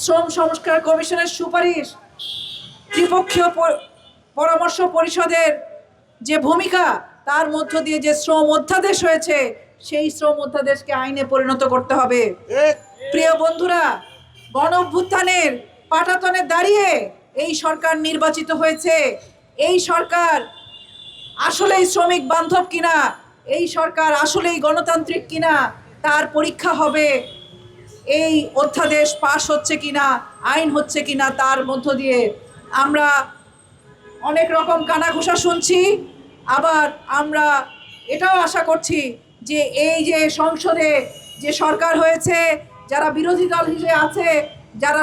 শ্রম সংস্কার কমিশনের সুপারিশ, ত্রিপক্ষীয় পরামর্শ পরিষদের যে ভূমিকা, তার মধ্য দিয়ে যে শ্রম অধ্যাদেশ হয়েছে, সেই শ্রম অধ্যাদেশকে আইনে পরিণত করতে হবে। প্রিয় বন্ধুরা, গণ অভ্যুত্থানের পাটাতনে দাঁড়িয়ে এই সরকার নির্বাচিত হয়েছে। এই সরকার আসলেই শ্রমিক বান্ধব কিনা, এই সরকার আসলেই গণতান্ত্রিক কিনা, তার পরীক্ষা হবে এই অধ্যাদেশ পাশ হচ্ছে কিনা, আইন হচ্ছে কিনা। তার মধ্য দিয়ে আমরা অনেক রকম কানাঘুষা শুনছি, আবার আমরা এটাও আশা করছি যে এই যে সংসদে যে সরকার হয়েছে, যারা বিরোধী দল হিসেবে আছে, যারা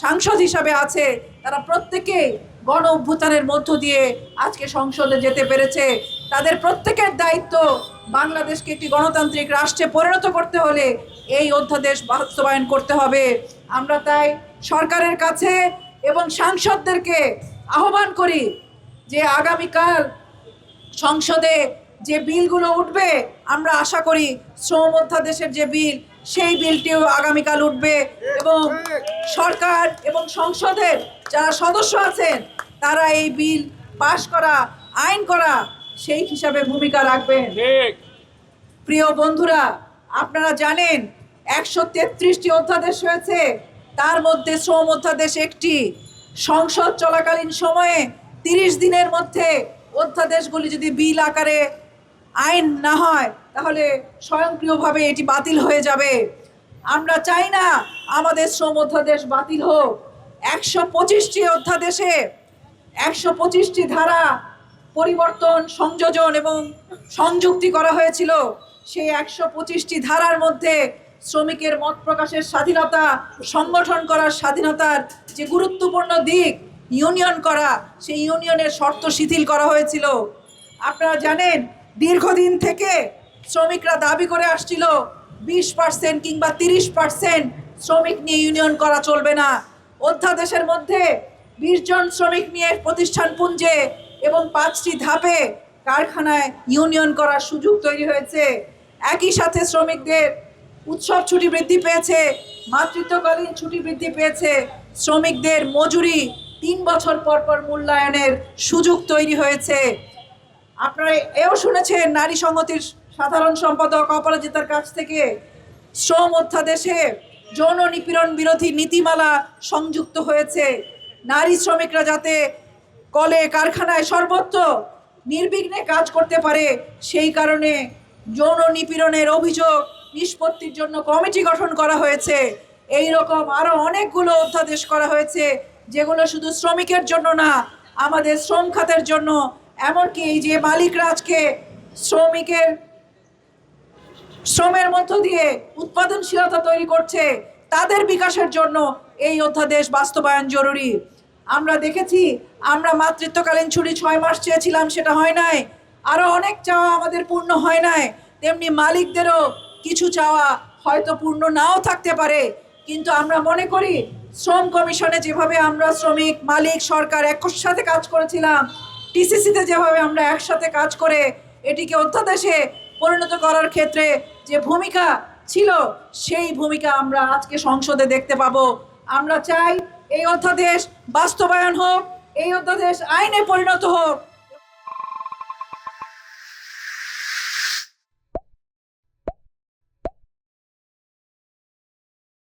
সাংসদ হিসাবে আছে, তারা প্রত্যেকেই গণ অভ্যুত্থানের মধ্য দিয়ে আজকে সংসদে যেতে পেরেছে। তাদের প্রত্যেকের দায়িত্ব বাংলাদেশকে একটি গণতান্ত্রিক রাষ্ট্রে পরিণত করতে হলে এই অধ্যাদেশ বাস্তবায়ন করতে হবে। আমরা তাই সরকারের কাছে এবং সাংসদদেরকে আহ্বান করি যে আগামীকাল সংসদে যে বিলগুলো উঠবে, আমরা আশা করি শ্রম অধ্যাদেশের যে বিল, সেই বিলটিও আগামীকাল উঠবে এবং সরকার এবং সংসদের যারা সদস্য আছেন তারা এই বিল পাশ করা, আইন করা, সেই হিসাবে ভূমিকা রাখবেন। প্রিয় বন্ধুরা, আপনারা জানেন 133টি অধ্যাদেশ হয়েছে, তার মধ্যে শ্রম অধ্যাদেশ একটি। সংসদ চলাকালীন সময়ে 30 দিনের মধ্যে অধ্যাদেশগুলি যদি বিল আকারে আইন না হয়, তাহলে স্বয়ংক্রিয়ভাবে এটি বাতিল হয়ে যাবে। আমরা চাই না আমাদের শ্রম অধ্যাদেশ বাতিল হোক। 125টি অধ্যাদেশে 125টি ধারা পরিবর্তন, সংযোজন এবং সংযুক্তি করা হয়েছিল। সেই 125টি ধারার মধ্যে শ্রমিকের মত প্রকাশের স্বাধীনতা, সংগঠন করার স্বাধীনতার যে গুরুত্বপূর্ণ দিক, ইউনিয়ন করা, সেই ইউনিয়নের শর্ত শিথিল করা হয়েছিল। আপনারা জানেন দীর্ঘদিন থেকে শ্রমিকরা দাবি করে আসছিল 20% কিংবা 30% শ্রমিক নিয়ে ইউনিয়ন করা চলবে না। অধ্যাদেশের মধ্যে 20 জন শ্রমিক নিয়ে প্রতিষ্ঠান পুঞ্জে এবং 5টি ধাপে কারখানায় ইউনিয়ন করার সুযোগ তৈরি হয়েছে। একই সাথে শ্রমিকদের উৎসব ছুটি বৃদ্ধি পেয়েছে, মাতৃত্বকালীন ছুটি বৃদ্ধি পেয়েছে, শ্রমিকদের মজুরি 3 বছর পর পর মূল্যায়নের সুযোগ তৈরি হয়েছে। আপনারা এও শুনেছেন নারী সংহতির সাধারণ সম্পাদক অপরাজিতার কাছ থেকে শ্রম অধ্যাদেশে যৌন নিপীড়ন বিরোধী নীতিমালা সংযুক্ত হয়েছে। নারী শ্রমিকরা যাতে কলে কারখানায় সর্বত্র নির্বিঘ্নে কাজ করতে পারে, সেই কারণে যৌন নিপীড়নের অভিযোগ নিষ্পত্তির জন্য কমিটি গঠন করা হয়েছে। এই রকম আরও অনেকগুলো অধ্যাদেশ করা হয়েছে, যেগুলো শুধু শ্রমিকের জন্য না, আমাদের শ্রম খাতের জন্য, এমনকি এই যে মালিকরা আজকে শ্রমের মধ্য দিয়ে উৎপাদনশীলতা তৈরি করছে, তাদের বিকাশের জন্য এই অধ্যাদেশ বাস্তবায়ন জরুরি। আমরা দেখেছি, আমরা মাতৃত্বকালীন ছুটি 6 মাস চেয়েছিলাম, সেটা হয় নাই। আরও অনেক চাওয়া আমাদের পূর্ণ হয় নাই। তেমনি মালিকদেরও কিছু চাওয়া হয়তো পূর্ণ নাও থাকতে পারে, কিন্তু আমরা মনে করি শ্রম কমিশনে যেভাবে আমরা শ্রমিক, মালিক, সরকার একসাথে কাজ করেছিলাম, টিসিসিতে যেভাবে আমরা একসাথে কাজ করে এটিকে অধ্যাদেশে পরিণত করার ক্ষেত্রে যে ভূমিকা ছিল, সেই ভূমিকা আমরা আজকে সংসদে দেখতে পাবো। আমরা চাই এই অধ্যাদেশ বাস্তবায়ন হোক, এই অধ্যাদেশ আইনে পরিণত হোক।